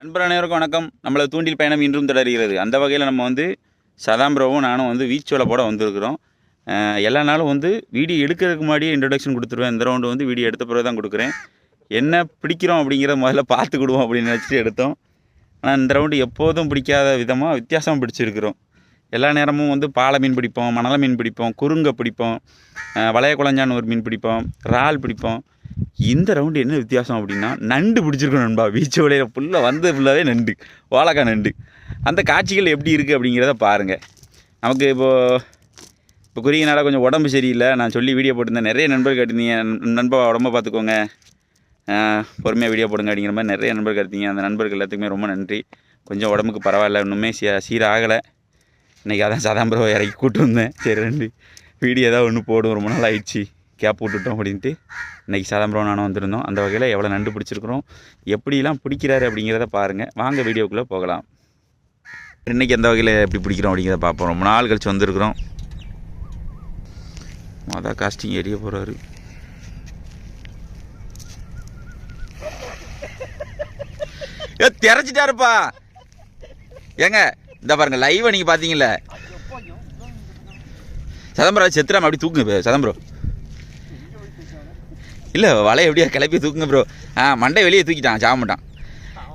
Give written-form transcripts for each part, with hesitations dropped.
நண்பர் அனைவருக்கும் வணக்கம். நம்மள தூண்டில் பயணம் இன்றும் தொடர்கிறது. அந்த வகையில் நம்ம சதாம் ப்ரோவும் நானும் வீச்சோலை போட வந்திருக்கிறோம். எல்லா நாளும் வீடியோ எடுக்கிறதுக்கு முன்னாடியே இன்ட்ரடக்ஷன் கொடுத்துருவேன். இந்த ரவுண்டு வீடியோ எடுத்த பிறகு தான் கொடுக்குறேன். என்ன பிடிக்கிறோம் அப்படிங்கிறத முதல்ல பார்த்துக்கிடுவோம் அப்படின்னு நினச்சிட்டு எடுத்தோம். ஆனால் இந்த ரவுண்டு எப்போதும் பிடிக்காத விதமாக வித்தியாசமாக பிடிச்சிருக்கிறோம். எல்லா நேரமும் பாலை மீன் பிடிப்போம், மணலை மீன் பிடிப்போம், குறுங்கை பிடிப்போம், வளைய குழஞ்சான்னு ஒரு மீன் பிடிப்போம், இறால் பிடிப்போம். இந்த ரவுண்டு என்ன வித்தியாசம் அப்படின்னா நண்டு பிடிச்சிருக்கணும் நண்பா. பீச்சு வலையில் ஃபுல்லாகவே நண்டு, வாழைக்காய் நண்டு. அந்த காட்சிகள் எப்படி இருக்குது அப்படிங்கிறத பாருங்கள். நமக்கு இப்போ குறுகிய நாளாக கொஞ்சம் உடம்பு சரியில்லை, நான் சொல்லி வீடியோ போட்டிருந்தேன். நிறைய நண்பர் கேட்டிருந்தீங்க, நண்பா உடம்பை பார்த்துக்கோங்க, பொறுமையாக வீடியோ போடுங்க அப்படிங்கிற மாதிரி நிறைய நண்பர் கேட்டீங்க. அந்த நண்பர்கள் எல்லாத்துக்குமே ரொம்ப நன்றி. கொஞ்சம் உடம்புக்கு பரவாயில்ல, இன்னுமே சீராகலை. இன்றைக்கி அதான் சதாம் ப்ரோ இறக்கி கூப்பிட்டு வந்தேன். சரி ரெண்டு வீடியோ ஏதாவது ஒன்று போடும், ரொம்ப நாள் ஆயிடுச்சு கேப் விட்டுட்டோம் அப்படின்ட்டு இன்றைக்கி சதாம் ப்ரோ நானும் வந்திருந்தோம். அந்த வகையில் எவ்வளோ நண்டு பிடிச்சிருக்கிறோம், எப்படிலாம் பிடிக்கிறாரு அப்படிங்கிறத பாருங்கள். வாங்க வீடியோக்குள்ளே போகலாம். இன்றைக்கி எந்த வகையில் எப்படி பிடிக்கிறோம் அப்படிங்கிறத பார்ப்போம். ரொம்ப நாள் கழிச்சு வந்திருக்கிறோம். மொதல் காஸ்டிங் எரிய போகிறாரு. திறச்சிட்டாருப்பா. ஏங்க இந்த பாருங்கள் லைவை நீங்கள் பார்த்தீங்கள. சதம்பரம் செத்துறாம அப்படி தூக்குங்க சதம்பரம். இல்லை வலையை எப்படியா கிளப்பி தூக்குங்க ப்ரோ. மண்டை வெளியே தூக்கிட்டான், சாக மாட்டான்.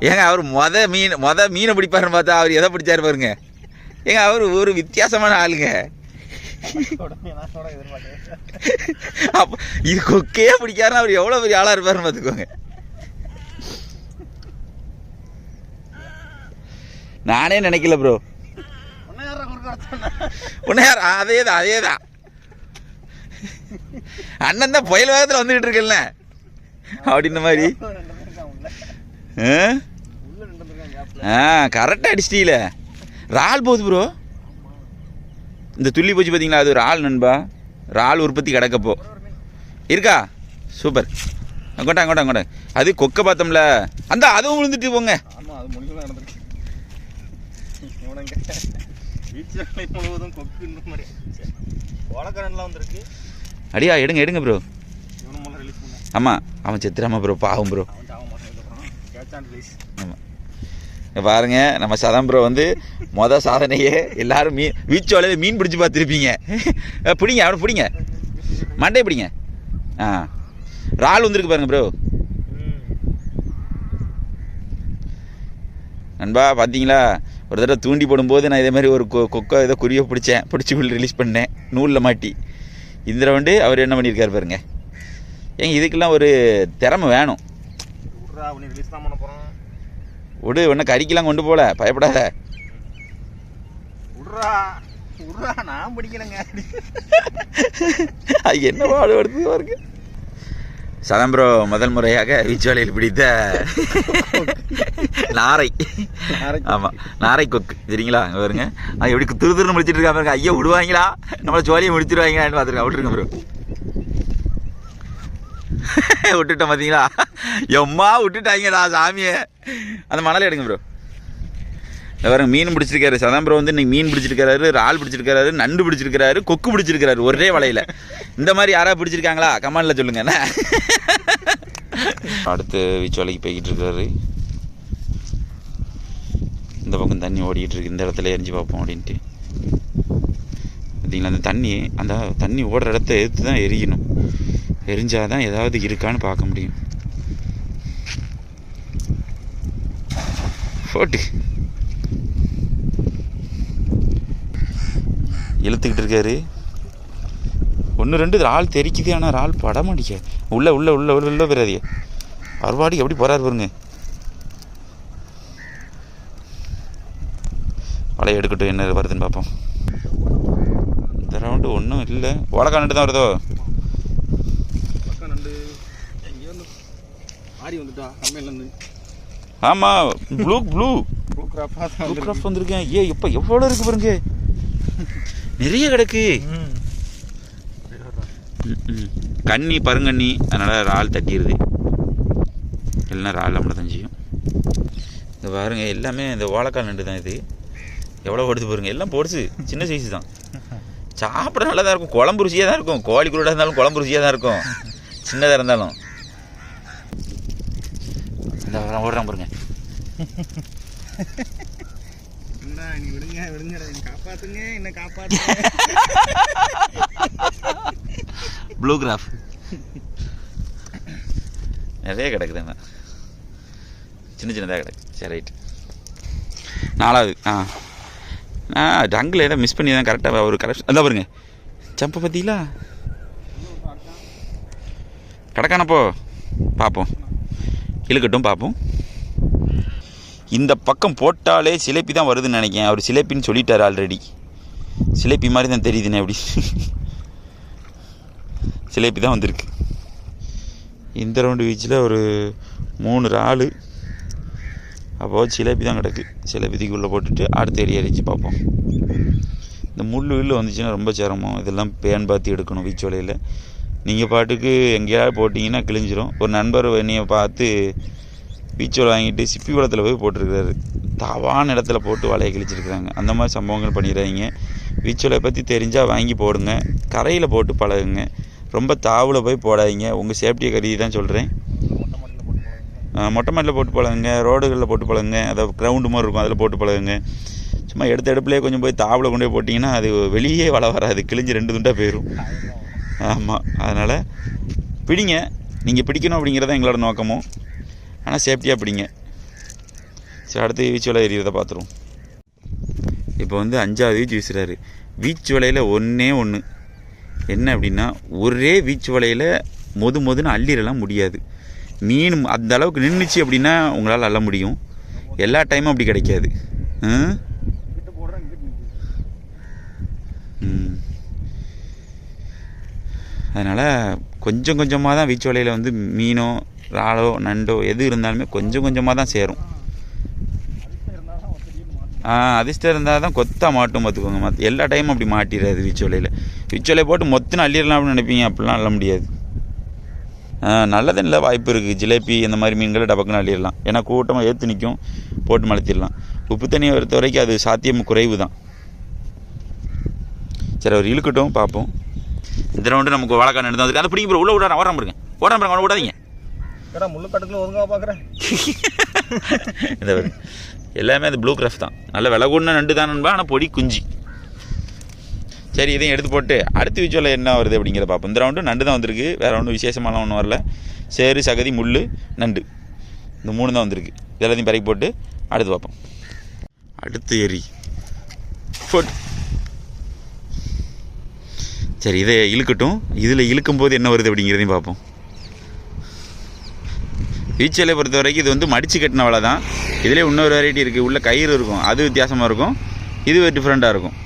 ஏங்க அவர் மீனை பிடிப்பாருன்னு பார்த்தா அவர் எதை பிடிச்சாரு பாருங்க. ஏங்க அவர் ஒரு வித்தியாசமான ஆளுங்க. அப்போ இது கொக்கையே பிடிக்காருன்னா அவர் எவ்வளோ பெரிய ஆளாக இருப்பாருன்னு பார்த்துக்கோங்க. நானே நினைக்கல ப்ரோ. அதேதான் அண்ணன் தான் புயல் வேகத்தில் வந்துகிட்டு இருக்கல அப்படின்ன மாதிரி. கரெக்டாக அடிச்சிட்டீல. இறால் போகுது ப்ரோ. இந்த துள்ளி போச்சு பார்த்தீங்களா, அது ஒரு ஆள் நண்பா. இறால் உற்பத்தி கிடக்கப்போ இருக்கா. சூப்பர். அங்கோட்டா அது கொக்கை பார்த்தோம்ல, அந்த அதுவும் விழுந்துட்டு போங்க. அடியா எடுங்க ப்ரோ. ஆமாம் அவன் செத்துறாமா ப்ரோ, பாவம் ப்ரோ. ஆமாம் பாருங்க, நம்ம சதாம் ப்ரோ மொதல் சாதனையே எல்லாரும் வீச்சோலையில் மீன் பிடிச்சி பார்த்துருப்பீங்க. பிடிங்க அவனை பிடிங்க, மண்டையை பிடிங்க. இறால் வந்துருக்கு பாருங்க ப்ரோ. நண்பா பார்த்தீங்களா, ஒரு தடவை தூண்டி போடும்போது நான் இதே மாதிரி ஒரு கொக்கை ஏதோ குறியை பிடிச்சி ரிலீஸ் பண்ணேன் நூலில் மாட்டி. இந்த ரவுண்டு அவர் என்ன பண்ணியிருக்காரு பாருங்க. ஏங்க இதுக்கெல்லாம் ஒரு திறமை வேணும். விடு, ஒன்றும் கறிக்கெல்லாம் கொண்டு போகல, பயப்படாத. நான் பிடிக்கிறேங்க. அது என்ன பாடு எடுத்து பாருங்க. சதாம் ப்ரோ முதல் முறையாக வீச்சுவலையில் பிடித்த நாரை. ஆமாம் நாரை கொக்கு சரிங்களா. பாருங்க அது எப்படி துருதுருன்னு முடிச்சுட்டு இருக்கா பாருங்க. ஐயோ விடுவாங்களா, நம்மளை ஜோலியை முடிச்சிருவாங்களான்னு பார்த்துருக்கேன். விட்டுருங்க ப்ரோ. விட்டுட்டோம் பார்த்தீங்களா, எம்மா விட்டுட்டாங்கடா சாமியை. அந்த மணலை எடுங்க ப்ரோ. பாருங்க மீன் பிடிச்சிருக்காரு சதாம் ப்ரோ. இன்னைக்கு மீன் பிடிச்சிருக்காரு, இறால் பிடிச்சிருக்காரு, நண்டு பிடிச்சிருக்காரு, கொக்கு பிடிச்சிருக்காரு ஒரே வலையில். இந்த மாதிரி யாராவது பிடிச்சிருக்காங்களா கமெண்ட்ல சொல்லுங்க. என்ன அடுத்து வீச்சோலைக்கு போய்கிட்டு இருக்காரு. இந்த பக்கம் தண்ணி ஓடிக்கிட்டு இருக்கு, இந்த இடத்துல எரிஞ்சு பார்ப்போம் அப்படின்ட்டு. பார்த்தீங்களா அந்த தண்ணி ஓடுற இடத்த எடுத்து தான் எரியணும். எரிஞ்சாதான் ஏதாவது இருக்கான்னு பார்க்க முடியும். போட்டு இழுத்துக்கிட்டு இருக்காரு. ஒன்று ரெண்டு ஆள் தெரிக்குது, ஆனால் ஆள் படம் அடிக்க உள்ள பெறாதிய அறுபாடி எப்படி போறாரு பாருங்க. வலையை எடுக்கட்டும், என்ன வருதுன்னு பார்ப்போம். இந்த ரவுண்டு ஒன்றும் இல்லை, ஓலக்கா நண்டு தான் வருதோ. ஆமாம் ப்ளூ கிராஃப்ட் வந்திருக்கேன். இப்போ எவ்வளோ இருக்கு பாருங்க, நிறைய கிடக்கு. கண்ணி பருங்கண்ணி, அதனால் இறால் தட்டிடுது. இல்லைன்னா இறால் நம்மளை தான் செய்யும். இந்த பாருங்க எல்லாமே இந்த வாழைக்காய் நண்டு தான். இது எவ்வளோ போடுது பாருங்க, எல்லாம் போடுச்சு. சின்ன சைஸு தான், சாப்பிட நல்லா தான் இருக்கும். குழம்பு ருசியாக தான் இருக்கும். கோழி குருடாக இருந்தாலும் குழம்பு ருசியாக தான் இருக்கும், சின்னதாக இருந்தாலும். இந்த ஓடுறான் பாருங்க. நீ விடுங்க விடுங்கடா, என்னை காப்பாத்துங்க, என்ன காப்பாத்துங்க. ப்ளூ கிராஃப் நிறைய கிடக்குதுண்ணா, சின்ன சின்னதாக கிடக்கு. சரி ரைட். 4வது. நான் டங்கில் ஏதோ மிஸ் பண்ணி தான் கரெக்டாக ஒரு கரெக்ட் அதான் பாருங்க. ஜம்பை பார்த்தீங்களா? கிடக்கானப்போ பார்ப்போம், இழுக்கட்டும் பார்ப்போம். இந்த பக்கம் போட்டாலே சிலேப்பி தான் வருதுன்னு நினைக்கிறேன். அவர் சிலேப்பின்னு சொல்லிட்டார் ஆல்ரெடி. சிலேப்பி மாதிரி தான் தெரியுதுண்ணே. எப்படி சிலேப்பி தான் வந்திருக்கு. இந்த ரவுண்டு வீச்சில் ஒரு 3 இறால். அப்போது சிலேப்பி தான் கிடக்கு. சிலேப்பிக்குள்ளே போட்டுட்டு அடுத்த ஏரியா அடித்து பார்ப்போம். இந்த முள் வந்துச்சுன்னா ரொம்ப சிரமம். இதெல்லாம் பேன் பார்த்து எடுக்கணும் வீச்சு வலையில். நீங்கள் பாட்டுக்கு எங்கேயாவது போட்டிங்கன்னா கிழிஞ்சிரும். ஒரு நண்பர் என்னையை பார்த்து வீச்சு வலை வாங்கிட்டு சிப்பி வளத்தில் போய் போட்டிருக்கிறாரு. தவான இடத்துல போட்டு வலையை கிழிச்சிருக்கிறாங்க. அந்த மாதிரி சம்பவங்கள் பண்ணிடுறாங்க. வீச்சு வலையை பற்றி தெரிஞ்சால் வாங்கி போடுங்க. கரையில் போட்டு பழகுங்க. ரொம்ப தாவில் போய் போடாதீங்க. உங்கள் சேஃப்டியை கருதி தான் சொல்கிறேன். மொட்டை மாட்டில் போட்டு பழகுங்க, ரோடுகளில் போட்டு பழகுங்க. அதை கிரவுண்டு மாதிரி இருக்கும், அதில் போட்டு பழகுங்க. சும்மா எடுத்த எடுப்புலேயே கொஞ்சம் போய் தாவில் கொண்டு போய் போட்டிங்கன்னா அது வெளியே வலை வராது, கிழிஞ்சு 2 துண்டாக போயிடும். ஆமாம், அதனால் பிடிங்க. நீங்கள் பிடிக்கணும் அப்படிங்கிறத எங்களோட நோக்கமும். ஆனால் சேஃப்டியாக பிடிங்க. சரி, அடுத்து வீச்சு வலை எறிகிறத பார்த்துருவோம். இப்போ 5வது வீச்சு வீசுகிறாரு. வீச்சு வலையில் ஒன்றே ஒன்று என்ன அப்படின்னா, ஒரே வீச்சு வலையில் மொதுன்னு அள்ளிடலாம் முடியாது. மீன் அந்த அளவுக்கு நின்றுச்சு அப்படின்னா உங்களால் அள்ள முடியும். எல்லா டைமும் அப்படி கிடைக்காது. அதனால் கொஞ்சம் கொஞ்சமாக தான் வீச்சு வலையில் மீனோ இறாலோ நண்டோ எது இருந்தாலுமே கொஞ்சம் கொஞ்சமாக தான் சேரும். அதிர்ஷ்டம் இருந்தால் தான் கொத்தா மாட்டும் பார்த்துக்கோங்க. எல்லா டைமும் அப்படி மாட்டிடாது வீச்சு வலையில். வீச்சு வலையை போட்டு மொத்தம் அள்ளிடலாம் அப்படின்னு நினைப்பீங்க. அப்படிலாம் அள்ள முடியாது. நல்லதில்லை, வாய்ப்பு இருக்குது. ஜிலேபி இந்த மாதிரி மீன்களை டபக்குன்னு அள்ளிடலாம். ஏன்னா கூட்டமாக ஏற்று நிற்கும், போட்டு மலர்த்திடலாம். உப்பு தண்ணியை பொறுத்த வரைக்கும் அது சாத்தியம் குறைவு தான். சரி, அவர் இழுக்கட்டும் பார்ப்போம். இந்த ரவுண்டு நமக்கு வாழைக்காய் நண்டு தான் வந்துருக்கு. அதை பிடிக்க உள்ள விட ஓடாம பாருங்க, அவனை விடாதீங்க. முள்ளுக்கட்டுக்குள்ள ஒழுங்காக பார்க்குறேன். இந்த எல்லாமே அந்த ப்ளூ கிராஃப் தான். நல்ல விலை கூடின நண்டு தான் நண்பா, ஆனால் பொடி குஞ்சு. சரி, இதையும் எடுத்து போட்டு அடுத்த வீச்சோல என்ன வருது அப்படிங்கிறத பார்ப்போம். இந்த ரவுண்டு நண்டு தான் வந்திருக்கு. வேறு ஒன்றும் விசேஷமான ஒன்றும் வரல. சேரு, சகதி, முள், நண்டு, இந்த 3 தான் வந்திருக்கு. எல்லாத்தையும் பறக்கி போட்டு அடுத்து பார்ப்போம். அடுத்து எரி போட். சரி, இதை இழுக்கட்டும். இதில் இழுக்கும்போது என்ன வருது அப்படிங்கிறதையும் பார்ப்போம். வீச்சலை பொறுத்த வரைக்கும் இது மடித்து கட்டின வலை தான். இதிலே இன்னொரு வெரைட்டி இருக்குது. உள்ள கயிறு இருக்கும், அது வித்தியாசமாக இருக்கும். இது டிஃப்ரெண்ட்டாக இருக்கும்.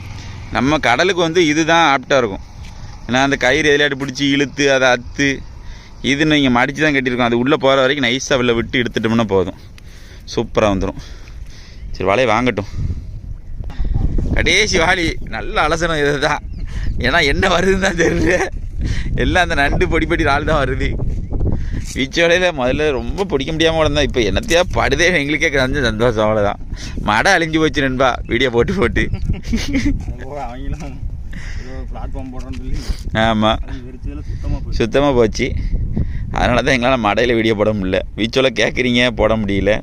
நம்ம கடலுக்கு இது தான் ஆப்டாக இருக்கும். ஏன்னா அந்த கயிறு எதிலாட்டு பிடிச்சி இழுத்து அதை அத்து இது நீங்கள் மடித்து தான் கட்டியிருக்கோம். அது உள்ளே போகிற வரைக்கும் நைஸாக வெளில விட்டு எடுத்துட்டோம்னா போதும், சூப்பராக வந்துடும். சரி, வலையை வாங்கட்டும். கடைசி வாளி நல்ல அலசனம் இது தான். ஏன்னா என்ன வருதுன்னு தான் தெரியல. எல்லாம் அந்த நண்டு பொடி ஆள் தான் வருது. வீச்சு வலையில் முதல்ல ரொம்ப பிடிக்க முடியாமல் வளர்ந்தா. இப்போ என்னத்தையா படுதே எங்களுக்கே கொஞ்சம் சந்தோஷம். அவ்வளோதான். மடை அழிஞ்சு போச்சு நண்பா, வீடியோ போட்டு. ஆமாம், சுத்தமாக போச்சு. அதனால தான் எங்களால் மடையில் வீடியோ போட முடியல. வீச்சோல கேட்குறீங்க, போட முடியல.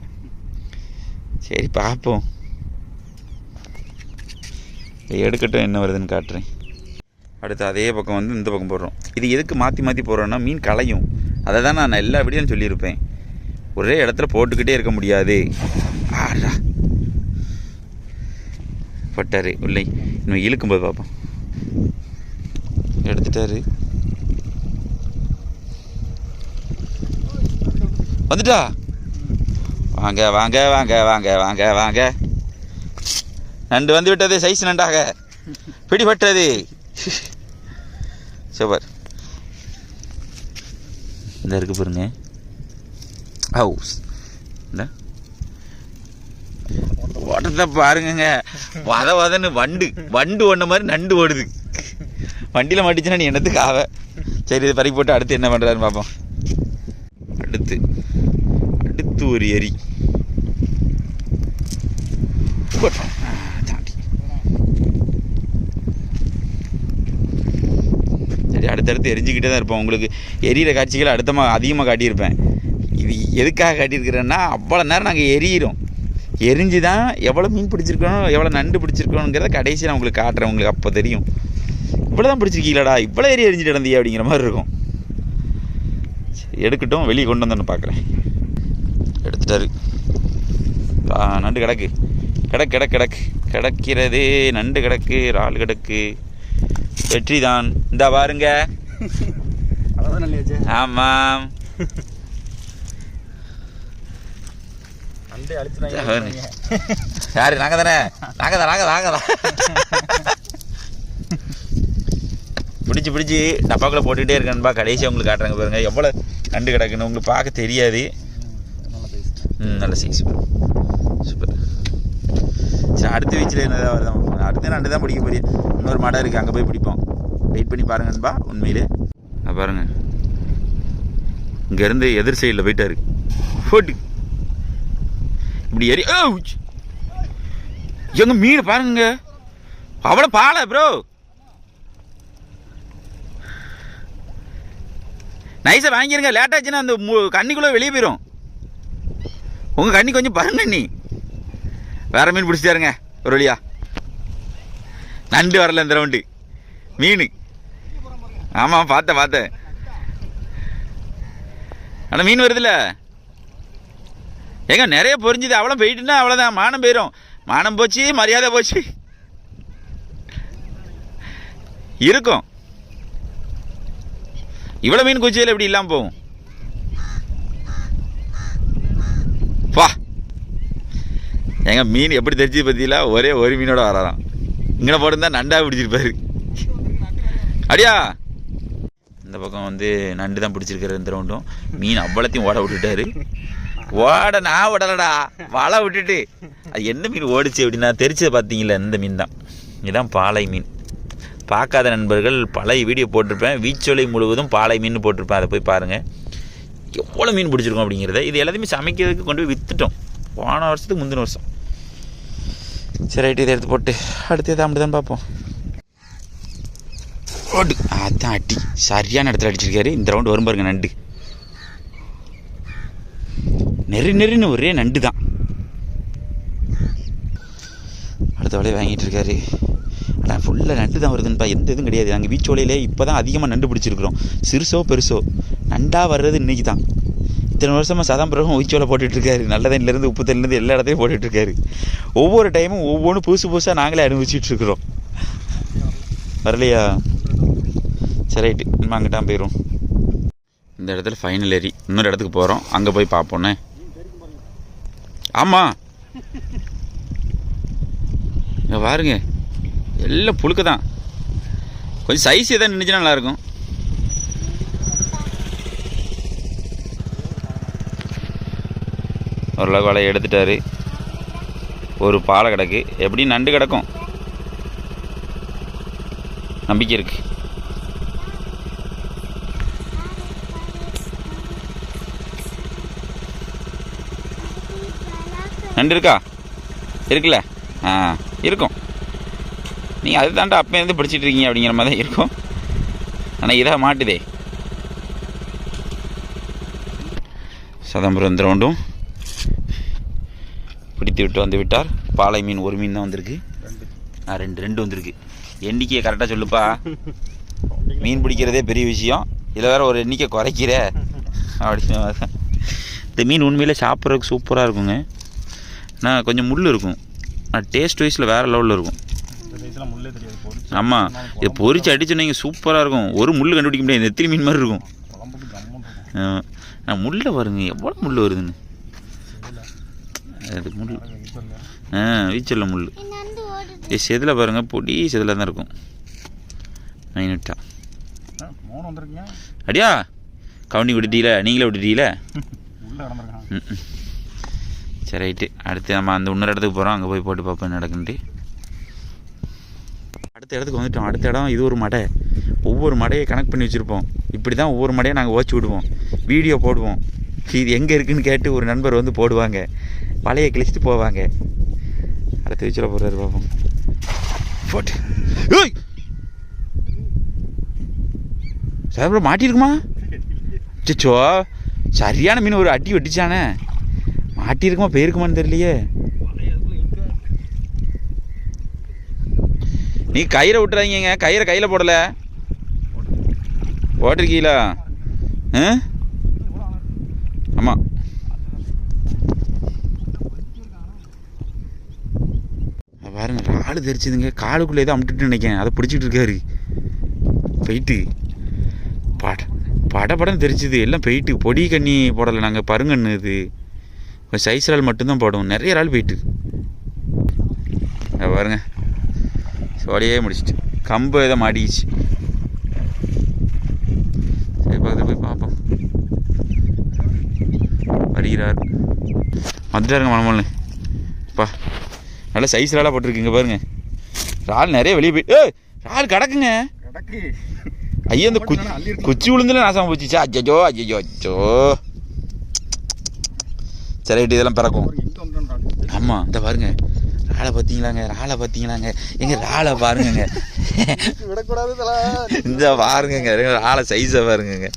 சரி, பார்ப்போம். எடுக்கட்டும், என்ன வருதுன்னு காட்டுறேன். அடுத்து அதே பக்கம் இந்த பக்கம் போடுறோம். இது எதுக்கு மாற்றி போடுறோன்னா, மீன் களையும். அதை தான் நான் எல்லா வீடியோவும் சொல்லியிருப்பேன். ஒரே இடத்துல போட்டுக்கிட்டே இருக்க முடியாது. ஆடா பட்டாரு உள்ளே. இன்னும் இழுக்கும்போது பார்ப்போம். எடுத்துட்டாரு, வந்துட்டா. வாங்க வாங்க வாங்க வாங்க வாங்க வாங்க. நண்டு வந்து விட்டது. சைஸ் நண்டாக பிடிபட்டது. சூப்பர். இந்த இருக்கு பாருங்க. ஹவுஸ் இந்த ஓட்டத்தை பாருங்க. வதன்னு வண்டு ஒன்ன மாதிரி நண்டு ஓடுது. வண்டியில் மாட்டிச்சுன்னா நீ என்னத்துக்கு ஆவ. சரி, இது பறக்கி போட்டு அடுத்து என்ன பண்ணுறாருன்னு பார்ப்போம். அடுத்து ஒரு எரி சரி, அடுத்தடுத்து எரிஞ்சிக்கிட்டே தான் இருப்போம். உங்களுக்கு எரியிற காட்சிகள் அதிகமாக காட்டியிருப்பேன். இது எதுக்காக காட்டியிருக்கிறேன்னா, அவ்வளோ நேரம் நாங்கள் எரியிறோம். எரிஞ்சு தான் எவ்வளோ மீன் பிடிச்சிருக்கணும் எவ்வளோ நண்டு பிடிச்சிருக்கணுங்கிறத கடைசி நான் உங்களுக்கு காட்டுறேன். உங்களுக்கு அப்போ தெரியும். இவ்வளோ தான் பிடிச்சிருக்கீங்களாடா, இவ்வளோ ஏறி எரிஞ்சிட்டு இடந்தியா அப்படிங்கிற மாதிரி இருக்கும். எடுக்கட்டும், வெளியே கொண்டு வந்தோன்னு பார்க்குறேன். எடுத்துட்டாரு. நண்டு கிடக்கு கிடக்கிறது. நண்டு கிடக்கு, இறால் கிடக்கு. வெற்றி தான். இந்த பாருங்க. ஆமாம், யாரு? நாங்க தானே. பிடிச்சி டப்பாக்குள்ள போட்டுக்கிட்டே இருக்கேன்பா. கடைசியாக உங்களுக்கு காட்டுறாங்க பாருங்க எவ்வளோ நண்டு கிடக்குன்னு. உங்களுக்கு பார்க்க தெரியாது. நல்ல சைஸ், சூப்பர். சரி, அடுத்த வீச்சில் என்னதான் வருதான். அடுத்த நண்டு தான் பிடிக்க போறிய. இன்னொரு மடம் இருக்குது, அங்கே போய் பிடிப்போம். வெயிட் பண்ணி பாருங்கன்பா. உண்மையிலே பாருங்க, இங்கேருந்து எதிர் சைடில் போயிட்டாரு. போட்டு இப்படி ஏறி எங்க மீன் பாருங்க. அவ்வளோ பாலை ப்ரோ. நைஸாக வாங்கிருங்க. லேட்டாச்சுன்னா அந்த கண்ணிக்குள்ளே வெளியே போயிடும். உங்கள் கண்ணி கொஞ்சம் பாருங்க. நீ வேற மீன் பிடிச்சிட்டாருங்க ஒரு வழியா. நண்டு வரல இந்த ரவுண்டு. மீன் ஆமாம், பார்த்தேன். ஆனால் மீன் வருதுல்ல. ஏங்க நிறைய பொரிஞ்சுது. அவ்வளோ போயிட்டுன்னா அவ்வளோதான், மானம் போயிடும். மானம் போச்சு, மரியாதை போச்சு. இருக்கும் இவ்வளோ மீன் குச்சியில் எப்படி இல்லாமல் போகும்? வா ஏங்க, மீன் எப்படி தெரிஞ்சது பற்றியில ஒரே ஒரு மீனோட வரலாம். இங்கே போட்டிருந்தா நண்டா பிடிச்சிருப்பாரு. அடியா இந்த பக்கம் வந்து நண்டு தான் பிடிச்சிருக்காரு இந்த ரவுண்டும். மீன் அவ்வளோத்தையும் ஓட விட்டுட்டாரு. நான் ஓடலடா, வலை விட்டுட்டு. அது என்ன மீன் ஓடிச்சு அப்படின்னா தெரிச்சதை பார்த்தீங்களா, இந்த மீன் தான். இதுதான் பாலை மீன். பார்க்காத நண்பர்கள் பழைய வீடியோ போட்டிருப்பேன். வீச்சொலை முழுவதும் பாலை மீன் போட்டிருப்பேன். அதை போய் பாருங்கள். எவ்வளோ மீன் பிடிச்சிருக்கோம் அப்படிங்கிறத. இது எல்லாத்தையுமே சமைக்கிறதுக்கு கொண்டு போய் விற்றுட்டோம் போன வருஷத்துக்கு முந்தின வருஷம். சரி, ரைட்டு, இதை எடுத்து போட்டு அடுத்தது அப்படி தான் பார்ப்போம். அதான் அடி சரியான இடத்துல அடிச்சிருக்காரு. இந்த ரவுண்டு வரும் பாருங்க நண்டு. நெருன்னு ஒரே நண்டு தான். அடுத்த வேலையை வாங்கிட்டு இருக்காரு. ஆனால் ஃபுல்லாக நண்டு தான் வருதுன்னுப்பா. எந்த இதுவும் கிடையாது. நாங்கள் வீச்சோலையிலே இப்போ தான் அதிகமாக நண்டு பிடிச்சிருக்கிறோம். சிறுசோ பெருசோ நண்டாக வர்றது இன்றைக்கி தான். இத்தனை வருஷமாக சதாம்பரம் வீச்சோலை போட்டுட்ருக்காரு. நல்ல தண்ணிலேருந்து உப்பு தண்ணிலேருந்து எல்லா இடத்தையும் போட்டுட்ருக்காரு. ஒவ்வொரு டைமும் ஒவ்வொன்றும் புதுசாக நாங்களே அனுபவிச்சுட்ருக்குறோம். வரலையா? சரி, ரைட்டு, நம்ம அங்கிட்டான் போயிடும். இந்த இடத்துல ஃபைனல் ஏறி இன்னொரு இடத்துக்கு போகிறோம். அங்கே போய் பார்ப்போன்னே. ஆமாம், இங்கே பாருங்க, எல்லாம் புழுக்க தான். கொஞ்சம் சைஸ் எதாவது நின்றுச்சுன்னா நல்லாயிருக்கும். ஓரளவுக்கு வலையை எடுத்துட்டாரு. ஒரு பாலை கிடக்கு. எப்படியும் நண்டு கிடக்கும், நம்பிக்கை இருக்கு. நண்டு இருக்கா? இருக்குல்ல? இருக்கும். நீங்கள் அது தாண்டா அப்போ இருந்து பிடிச்சிட்டு இருக்கீங்க அப்படிங்கிற மாதிரி தான் இருக்கும். ஆனால் இதாக மாட்டுதே. சதம்பரம் இந்த ரவுண்டும் பிடித்து விட்டு வந்து விட்டார். பாலை மீன் ஒரு மீன் தான் வந்திருக்கு. ரெண்டு வந்திருக்கு. எண்ணிக்கையை கரெக்டாக சொல்லுப்பா. மீன் பிடிக்கிறதே பெரிய விஷயம். இதில் வேறு ஒரு எண்ணிக்கை குறைக்கிற அப்படின்னு. இந்த மீன் உண்மையிலே சாப்பிட்றதுக்கு சூப்பராக இருக்குங்க. ஆனால் கொஞ்சம் முள் இருக்கும். ஆனால் டேஸ்ட் வைஸில் வேறு லெவலில் இருக்கும். ஆமாம், இதை பொரிச்சு அடிச்சுனீங்க சூப்பராக இருக்கும். ஒரு முள் கண்டுபிடிக்க முடியாது. நெத்திலி மீன் மாதிரி இருக்கும். முள்ளை பாருங்க எவ்வளோ முள் வருதுன்னு. அது முள் வீச்சல்ல முள். செதில் பாருங்க, பொடி செதில் தான் இருக்கும். மைனட்டா அடியா கவுண்டி விட்டுட்டீல, நீங்களே விட்டுட்டீல. சரி, ரைட்டு. அடுத்து நம்ம அந்த இன்னொரு இடத்துக்கு போகிறோம். அங்கே போய் போட்டு பார்ப்போம் என்ன நடக்குன்ட்டு. அடுத்த இடத்துக்கு வந்துட்டோம். அடுத்த இடம் இது ஒரு மடை. ஒவ்வொரு மடையை கனெக்ட் பண்ணி வச்சுருப்போம். இப்படி தான் ஒவ்வொரு மடையை நாங்கள் ஓச்சு விடுவோம், வீடியோ போடுவோம். இது எங்கே இருக்குதுன்னு கேட்டு ஒரு நண்பர் வந்து போடுவாங்க. வலையை கிழிச்சிட்டு போவாங்க. அடுத்த வீச்சில் போடுறாரு பார்ப்போம். போட்டு சார் ப்ரோ மாட்டியிருக்குமா? சச்சோ, சரியான மீன் ஒரு அடி வெட்டிச்சானே. மாட்டியிருக்குமா போயிருக்குமான்னு தெரியலையே. நீ கயிறை விட்டுறாங்க, கயிறை கையில் போடலை, போட்டிருக்கீங்களா? ஆமாம். பாருங்க ராடு தெரிச்சுதுங்க, காலுக்குள்ளே ஏதோ அமுட்டுட்டு நினைக்கேன், அதை பிடிச்சிட்டு இருக்காரு. போயிட்டு படப்படன்னு தெரிச்சுது, எல்லாம் போயிட்டு. பொடி கண்ணி போடலை நாங்கள், பருங்கண்ணு இது சைஸ் இறால் மட்டும்தான் போடுவோம். நிறைய இறால் போயிட்டு பாருங்க. சோழியே முடிச்சிட்டு கம்பு ஏதோ மாட்டிக்கிச்சு. சரி பக்கத்தில் போய் பார்ப்போம். வருகிறார், வந்துட்டாருங்க மனமல்னு. பா நல்லா சைஸ் இறாலாக போட்டிருக்குங்க பாருங்க. இறால் நிறைய வெளியே போய் இறால் கிடக்குங்க. ஐயோ இந்த குச்சி விழுந்துல நாசமாக போச்சுச்சா. அஜ்ஜோ அஜ்ஜோ அச்சோ. சரி ரைட்டு, இதெல்லாம் பிறக்கும். ஆமாம் இந்த பாருங்க ராளை பார்த்தீங்களாங்க, ராளை பார்த்தீங்களாங்க, எங்க ராளை பாருங்கங்க. இந்த பாருங்கங்க ராளை சைஸை பாருங்கங்க.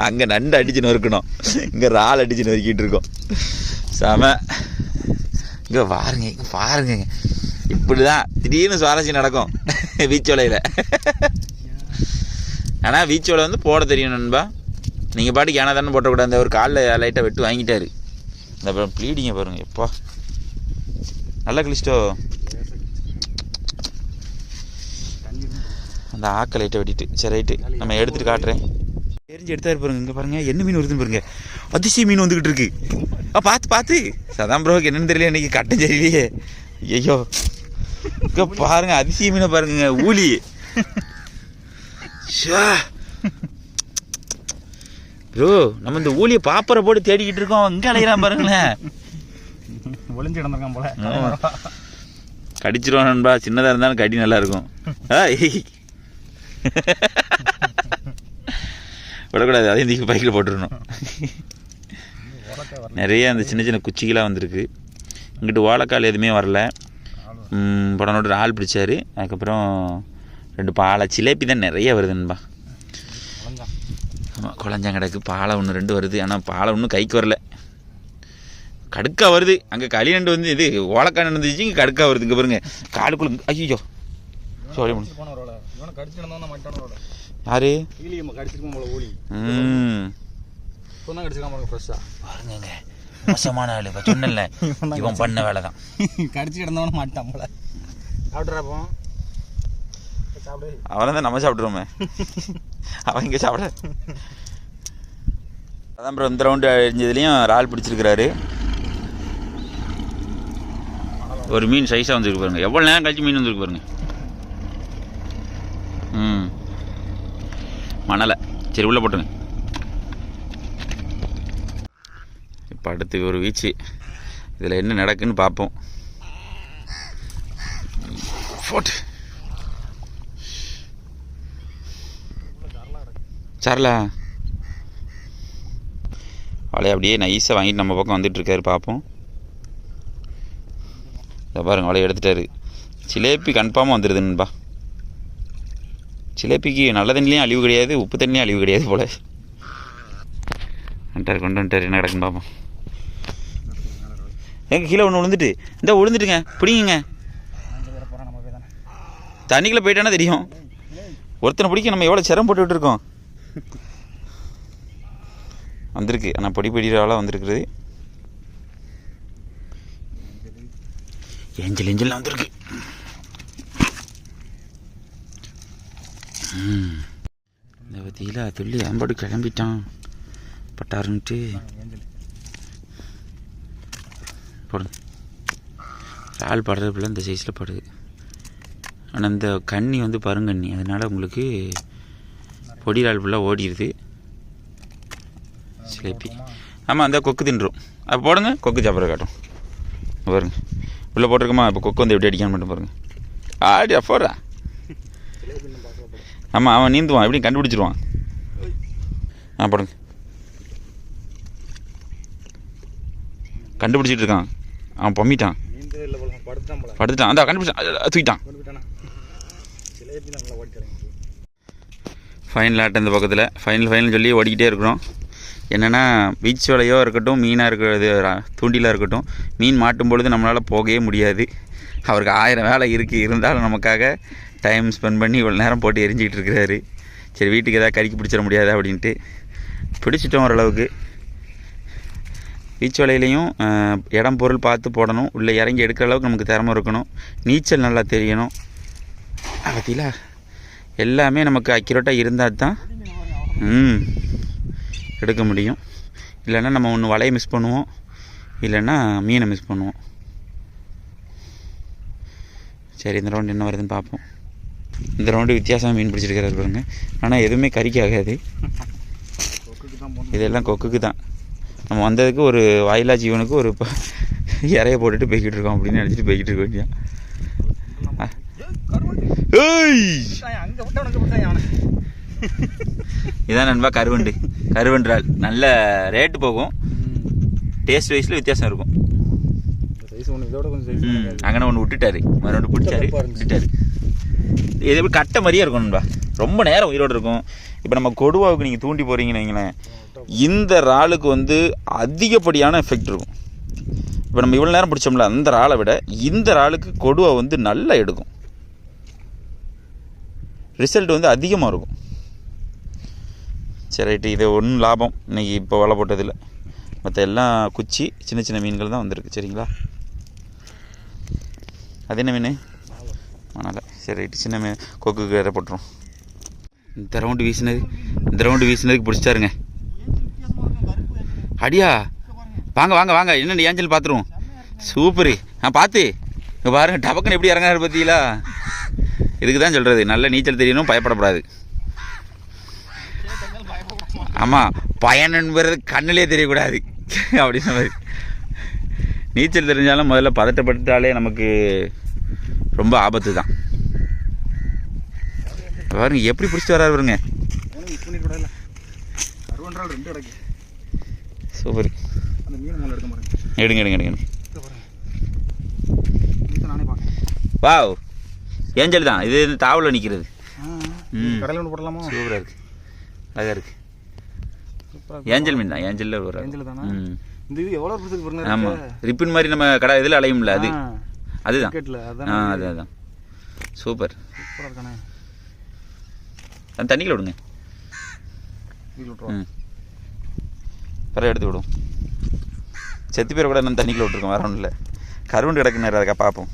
அங்கே நண்டு அடிச்சு நொறுக்கணும், இங்கே ராளை அடிச்சு நொறுக்கிட்டு இருக்கோம். செம. இங்கே பாருங்க, இங்கே பாருங்கங்க. இப்படி தான் திடீர்னு சுவாரஸ்யம் நடக்கும் வீச்சோலையில். ஆனால் வீச்சோலை வந்து போட தெரியும் நண்பா. நீங்கள் பாட்டுக்கு ஏன்னா தானே போட்டக்கூடாது. அந்த ஒரு காலில் லைட்டாக வெட்டு வாங்கிட்டாரு. இந்த அப்புறம் ப்ளீடிங்க பாருங்கள். எப்பா நல்லா கிழிச்சிட்டோ. அந்த ஆக்க லைட்டை வெட்டிட்டு. சரி ரைட்டு, நம்ம எடுத்துகிட்டு காட்டுறேன். தெரிஞ்சு எடுத்தாரு பாருங்க. இங்கே பாருங்கள் என்ன மீன் வருதுன்னு பாருங்க. அதிசய மீன் வந்துக்கிட்டு இருக்கு. பார்த்து பார்த்து சதாம் ப்ரோக்கு என்னன்னு தெரியல, இன்னைக்கு கட்டம் சரியில்லையே. ஐயோ இங்கே பாருங்க அதிசய மீனை பாருங்க. ஊலி ப்ரோ, நம்ம இந்த ஊழியை பாப்பரை போட்டு தேடிக்கிட்டு இருக்கோம். இங்கே அலையலாம் பாருங்களேன். ஒளிஞ்சு கிடந்திருக்கான் போல. கடிச்சிருவான் நண்பா, சின்னதாக இருந்தாலும் கடி நல்லா இருக்கும். விடக்கூடாது, அதையும் தூக்கி பைக்கில் போட்டுருணும். நிறைய அந்த சின்ன சின்ன குச்சிகளாக வந்திருக்கு. இங்கிட்டு ஓலக்கால் எதுவுமே வரல. படனோட ஆள் பிடிச்சாரு. அதுக்கப்புறம் 2 பாலை சிலேபி தான் நிறைய வருது நண்பா. ஆமாம் குழஞ்சாங்கடக்கு பாலை 1-2 வருது. ஆனால் பாலை ஒன்றும் கைக்கு வரல. கடுக்கா வருது. அங்கே களி நண்டு வந்து இது ஓலக்காய் நடந்துச்சு, இங்கே கடுக்கா வருது. இங்கே பாருங்க காலுக்குள்ள. ஐயோ சாரி யாரு பாருங்க. மோசமான ஆளு சொன்னல, இவன் பண்ண வேலை தான். கடிச்சு கிடந்தவன மாட்டான் போல. சாப்பிட்றாப்போ அவனை தான் நம்ம சாப்பிட்ருவோமே, அவன் இங்கே சாப்பிட. அதான் அப்புறம் இந்த ரவுண்டு அழிஞ்சதுலேயும் இறால் பிடிச்சிருக்கிறாரு. ஒரு மீன் சைஸாக வந்துருக்கு பாருங்க. எவ்வளோ நேரம் கழிச்சு மீன் வந்துருக்கு பாருங்க. மணலை சரி உள்ளே போட்டுங்க. இப்போ அடுத்து ஒரு வீச்சு. இதில் என்ன நடக்குன்னு பார்ப்போம். போட்டு சரலா அவளை அப்படியே நைஸாக வாங்கிட்டு நம்ம பக்கம் வந்துட்டுருக்காரு. பார்ப்போம். இதை பாருங்க அவளை எடுத்துட்டாரு. சிலேபி கன்ஃபார்மாக வந்துடுதுன்பா. சிலேபிக்கு நல்ல தண்ணிலையும் அழிவு கிடையாது, உப்பு தண்ணிலையும் அழிவு கிடையாது போல். வந்துட்டார், கொண்டு வந்துட்டார். என்ன கிடக்குன்னு பார்ப்போம். எங்கள் கீழே ஒன்று விழுந்துட்டு இந்த விழுந்துட்டுங்க, பிடிங்க. தண்ணிக்குள்ளே போயிட்டானா தெரியும். ஒருத்தனை பிடிக்க நம்ம எவ்வளோ சிரம் போட்டுக்கிட்டு இருக்கோம். வந்திருக்கு, ஆனால் பொடி பொடியாலாம் வந்திருக்குது. ஏஞ்சல் ஏஞ்சல்லாம் வந்திருக்கு. இந்த பற்றியில் துள்ளி ஏம்பாடு கிளம்பிட்டான் பட்டாருன்ட்டு போடுங்க. இறால் படுறதுக்குள்ள இந்த சைஸில் படுது. ஆனால் இந்த கண்ணி வந்து பருங்கண்ணி, அதனால் உங்களுக்கு பொடி இறால் ஃபுல்லாக ஓடிடுது. சிலேபி ஆமாம் அந்த கொக்கு தின்றும். அப்போ போடுங்க, கொக்கு சாப்பிட்ற காட்டும் பாருங்க. உள்ளே போட்டிருக்கோமா, இப்போ கொக்கு வந்து எப்படி அடிக்கான்னு மட்டும் பாருங்கள். ஆடி அப்போடா. ஆமாம் அவன் நீந்துவான், எப்படியும் கண்டுபிடிச்சிருவான். போடுங்க. கண்டுபிடிச்சிட்டு இருக்கான் அவன், பொம்மிட்டான், படுத்துட்டான். அந்த கண்டுபிடிச்சான், தூக்கிட்டான். ஃபைனல் ஆட்டம் இந்த பக்கத்தில். ஃபைனல் சொல்லி ஓடிக்கிட்டே இருக்கிறோம். என்னென்னா பீச் வலையோ இருக்கட்டும், மீனாக இருக்கிறது தூண்டிலாக இருக்கட்டும், மீன் மாட்டும் பொழுது நம்மளால் போகவே முடியாது. அவருக்கு 1000 வேலை இருக்குது, இருந்தாலும் நமக்காக டைம் ஸ்பெண்ட் பண்ணி இவ்வளோ நேரம் போட்டு எரிஞ்சிக்கிட்டு இருக்கிறாரு. சரி வீட்டுக்கு எதாவது கறிக்கு பிடிச்சிட முடியாது அப்படின்ட்டு பிடிச்சிட்டோம் ஓரளவுக்கு. பீச் வலையிலையும் இடம் பொருள் பார்த்து போடணும், உள்ளே இறங்கி எடுக்கிற அளவுக்கு நமக்கு திறமை இருக்கணும், நீச்சல் நல்லா தெரியணும். பார்த்தீங்களா, எல்லாமே நமக்கு அக்யூரேட்டாக இருந்தால் தான் எடுக்க முடியும். இல்லைன்னா நம்ம ஒன்று வலையை மிஸ் பண்ணுவோம், இல்லைன்னா மீனை மிஸ் பண்ணுவோம். சரி, இந்த ரவுண்டு என்ன வருதுன்னு பார்ப்போம். இந்த ரவுண்டு வித்தியாசமாக மீன் பிடிச்சிருக்கிறாரு பாருங்க. ஆனால் எதுவுமே கறிக்கு ஆகாது, இதெல்லாம் கொக்குக்கு தான். நம்ம வந்ததுக்கு ஒரு வாயிலா ஜீவனுக்கு ஒரு இறைய போட்டுட்டு போய்கிட்டு இருக்கோம் அப்படின்னு நினச்சிட்டு போய்கிட்டு இருக்க வேண்டியா. இதான் நண்பா கருவண்டு. கருவன்றால் நல்ல ரேட்டு போகும், டேஸ்ட் வைஸில் வித்தியாசம் இருக்கும். அங்கே ஒன்று விட்டுட்டாரு, மறுபடியும் பிடிச்சாரு விட்டுட்டாரு. இது எப்படி கட்டை மாதிரியே இருக்கும் நண்பா, ரொம்ப நேரம் உயிரோடு இருக்கும். இப்போ நம்ம கொடுவாவுக்கு நீங்கள் தூண்டி போகிறீங்கன்னு வைங்களேன், இந்த இறாலுக்கு வந்து அதிகப்படியான எஃபெக்ட் இருக்கும். இப்போ நம்ம இவ்வளோ நேரம் பிடிச்சோம்ல, அந்த இறாலை விட இந்த இறாலுக்கு கொடுவா வந்து நல்லா எடுக்கும், ரிசல்ட் வந்து அதிகமாக இருக்கும். சரி ரைட்டு, இது ஒன்றும் லாபம் இன்றைக்கி இப்போ வலை போட்டதில்லை. மற்ற எல்லாம் குச்சி சின்ன சின்ன மீன்கள் தான் வந்திருக்கு. சரிங்களா, அது என்ன மீன்? மணலை. சரி ரைட்டு, சின்ன மீன் கொக்குக்கு வேற போட்டுரும். இந்த ரவுண்டு வீசினதுக்கு பிடிச்சிட்டாருங்க. அடியா, வாங்க வாங்க வாங்க, என்னென்ன ஏஞ்சல் பார்த்துருவோம். சூப்பரு. பார்த்து இங்கே பாருங்க, டபக்குன்னு எப்படி இறங்காரு பார்த்தீங்களா. இதுக்கு தான் சொல்கிறது, நல்ல நீச்சல் தெரியணும், பயப்படக்கூடாது. ஆமாம், பயன் என்பது கண்ணிலே தெரியக்கூடாது அப்படின்னு மாதிரி. நீச்சல் தெரிஞ்சாலும் முதல்ல பதட்டப்பட்டாலே நமக்கு ரொம்ப ஆபத்து தான். பாருங்க எப்படி பிடிச்சிட்டு வராரு பாருங்க. சூப்பர். எடுங்க எடுங்க எடுங்க. வாவ், ஏஞ்சல் தான் இது. தாவலில் நிற்கிறது. சூப்பராக இருக்குது, அழகாக இருக்குது. ஏஞ்சல் மீன் தான், ஏஞ்சலில் ஒரு ஆமாம், ரிப்பின் மாதிரி நம்ம கடை இதில் அலையும்ல, அது அதுதான். அதுதான் சூப்பர். தண்ணியில் விடுங்க, பிறகு எடுத்து விடும். செத்து பேரை கூட நம்ம தண்ணிக்குள்ள விட்டுருக்கோம், வேற ஒன்றும் இல்லை. கருவண்டு கிடக்கு நேரம், அதுக்கா பார்ப்போம்.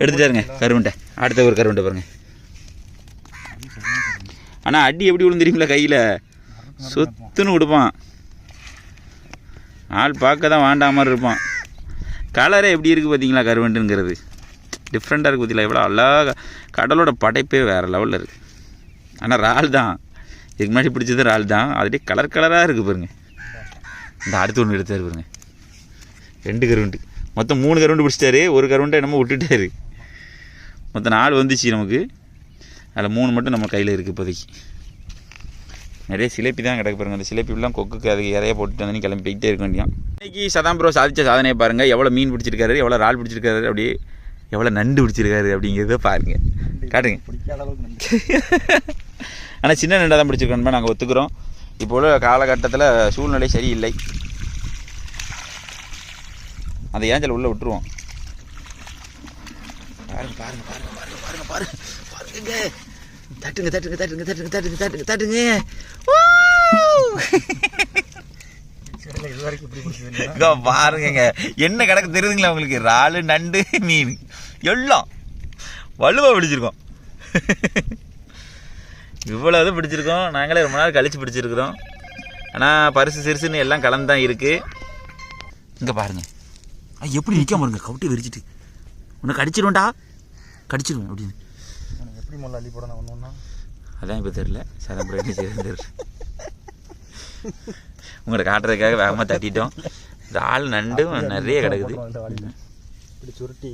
எடுத்துட்டாருங்க கருவண்டை. அடுத்த ஒரு கருவண்டை பாருங்க. ஆனால் அடி எப்படி விழுந்துருங்களா, கையில் சுத்துன்னு கொடுப்பான். ஆள் பார்க்க தான் வாண்டா மாதிரி இருப்பான். கலரே எப்படி இருக்குது பார்த்தீங்களா, கருவண்டுங்கிறது டிஃப்ரெண்ட்டாக இருக்குது பார்த்தீங்களா. எவ்வளோ அழகாக, கடலோட படைப்பே வேறு லெவலில் இருக்குது. ஆனால் இறால் தான், இதுக்கு முன்னாடி பிடிச்சது இறால் தான், அதுலேயே கலர் கலராக இருக்குது பாருங்க. இந்த அடுத்து ஒன்று எடுத்தாரு பாருங்க, 2 கருவண்டு, மொத்தம் 3 கருவண்டு பிடிச்சிட்டாரு. ஒரு கருவண்டை என்னமோ விட்டுட்டாரு. மொத்தம் 4 வந்துச்சு நமக்கு, அதில் 3 மட்டும் நம்ம கையில் இருக்குது இப்போதைக்கு. நிறைய சிலேப்பி தான் கிடக்கு பாருங்கள். அந்த சிலேப்பிலாம் கொக்குக்கு அதுக்கு இறைய போட்டுட்டு வந்து கிளம்பி போயிட்டே இருக்க வேண்டியான். இன்றைக்கி சதாம் ப்ரோ சாதித்த சாதனையை பாருங்கள். எவ்வளோ மீன் பிடிச்சிருக்காரு, எவ்வளோ இறால் பிடிச்சிருக்காரு, அப்படியே எவ்வளோ நண்டு பிடிச்சிருக்காரு அப்படிங்கிறத பாருங்கள், காட்டுங்க. ஆனால் சின்ன நண்டாக தான் பிடிச்சிருக்கோம், நாங்கள் ஒத்துக்கிறோம். இப்போ உள்ள காலகட்டத்தில் சூழ்நிலை சரியில்லை. அந்த ஏஞ்சல் உள்ளே விட்டுருவோம். பாருங்க பாருங்க பாருங்க பாருங்க பாருங்க பாருங்க பாருங்க. தட்டுங்க தட்டுங்க தட்டுங்க தட்டுங்க தட்டுங்க தட்டுங்க தட்டுங்க. இதோ பாருங்க, என்ன கிடக்கு தெரியுதுங்களா உங்களுக்கு. இறாலு, நண்டு, மீன் எல்லாம் வலுவாக பிடிச்சிருக்கோம். இவ்வளோ இது பிடிச்சிருக்கோம். நாங்களே ரொம்ப நாள் கழித்து பிடிச்சிருக்கிறோம். ஆனால் பரிசு சிறுசுன்னு எல்லாம் கலந்து தான் இருக்குது. இங்கே பாருங்கள், எப்படி நிற்காம பாருங்க, கவுட்டி விரிச்சிட்டு உன்னை கடிச்சிடுவேன்டா, கடிச்சிடுவேன் அப்படின்னு. எப்படி முள்ள அள்ளி போடணும் ஒன்று ஒன்றா, அதான் இப்போ தெரில. சதம்பரம் என்ன செய்யறது தெரியல. உங்களை காட்டுறதுக்காக வேகமாக தட்டிட்டோம். இறால், நண்டு நிறைய கிடக்குது. சுருட்டி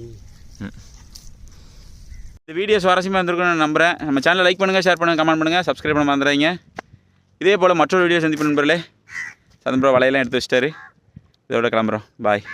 இந்த வீடியோ சுவாரஸ்யமாக இருந்திருக்குன்னு நான் நம்புகிறேன். நம்ம சேனலை லைக் பண்ணுங்கள், ஷேர் பண்ணுங்கள், கமெண்ட் பண்ணுங்கள், சப்ஸ்கிரைப் பண்ண மறந்துடாதீங்க. இதே போல் மற்றொரு வீடியோ சந்திப்பு நண்பர்களே. சதம்பரம் வலையெல்லாம் எடுத்து வச்சிட்டாரு. இதோட கிளம்புறோம். பாய்.